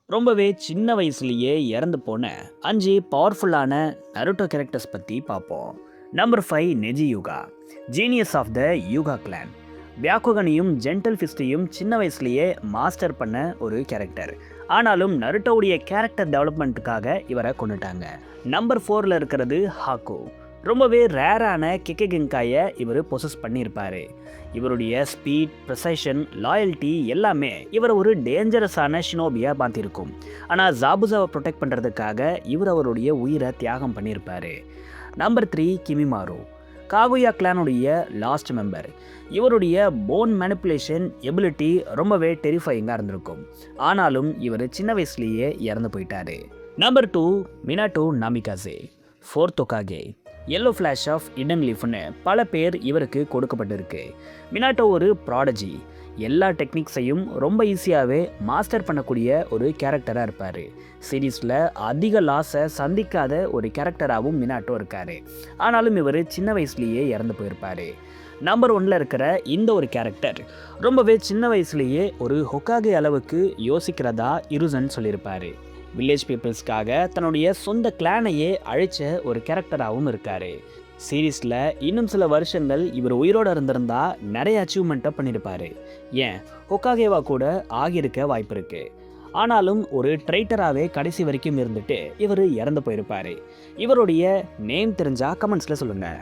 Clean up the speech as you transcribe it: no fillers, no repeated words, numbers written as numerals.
ரொம்பவே சின்ன வயசுலயே இறந்து போன 5 பவர்ஃபுல்லான நருட்டோ கேரக்டர்ஸ் பற்றி பார்ப்போம். Number 5 Neji Hyuga, genius of the Hyuga clan. பியாக்குகனையும் ஜென்டல் ஃபிஸ்டையும் சின்ன வயசுலயே மாஸ்டர் பண்ண ஒரு கேரக்டர். ஆனாலும் நருட்டோவுடைய கேரக்டர் டெவலப்மெண்ட்டுக்காக இவரை கொண்டுட்டாங்க. நம்பர் 4ல் இருக்கிறது ஹாக்கு. ரொம்பவே ரேரான கிக்கெகிங்காயை இவர் பொசஸ் பண்ணியிருப்பார். இவருடைய ஸ்பீட், ப்ரெசைஷன், லாயல்ட்டி எல்லாமே இவர் ஒரு டேஞ்சரஸான ஷினோபியாக பார்த்திருக்கும். ஆனால் ஜாபுசாவை ப்ரொடெக்ட் பண்ணுறதுக்காக இவர் அவருடைய உயிரை தியாகம் பண்ணியிருப்பார். நம்பர் 3 கிமிமாரு, காகுயா கிளானுடைய லாஸ்ட் மெம்பர். இவருடைய போன் மேனிப்புலேஷன் எபிலிட்டி ரொம்பவே டெரிஃபையிங்காக இருந்திருக்கும். ஆனாலும் இவர் சின்ன வயசுலேயே இறந்து போயிட்டார். Number 2 Minato Namikaze, fourth Hokage. Yellow flash of hidden லீஃப்னு பல பேர் இவருக்கு கொடுக்கப்பட்டிருக்கு. மினாட்டோ ஒரு ப்ராடஜி. எல்லா டெக்னிக்ஸையும் ரொம்ப ஈஸியாகவே மாஸ்டர் பண்ணக்கூடிய ஒரு கேரக்டராக இருப்பார். சீரீஸில் அதிக லாஸை சந்திக்காத ஒரு கேரக்டராகவும் மினாட்டோ இருக்கார். ஆனாலும் இவர் சின்ன வயசுலேயே இறந்து போயிருப்பார். நம்பர் 1ல் இருக்கிற இந்த ஒரு கேரக்டர் ரொம்பவே சின்ன வயசுலேயே ஒரு ஹொகாகே அளவுக்கு யோசிக்கிறதா இருசன் சொல்லியிருப்பார். வில்லேஜ் பீப்புள்ஸ்க்காக தன்னுடைய சொந்த கிளானையே அழிச்ச ஒரு கேரக்டராகவும் இருக்கார். சீரீஸில் இன்னும் சில வருஷங்கள் இவர் உயிரோடு இருந்திருந்தா நிறைய அச்சீவ்மெண்ட்டை பண்ணியிருப்பார். ஏன் ஹொகாகேவா கூட ஆகியிருக்க வாய்ப்பு இருக்குது. ஆனாலும் ஒரு ட்ரைட்டராகவே கடைசி வரைக்கும் இருந்துட்டு இவர் இறந்து போயிருப்பார். இவருடைய நேம் தெரிஞ்சால் கமெண்ட்ஸில் சொல்லுங்கள்.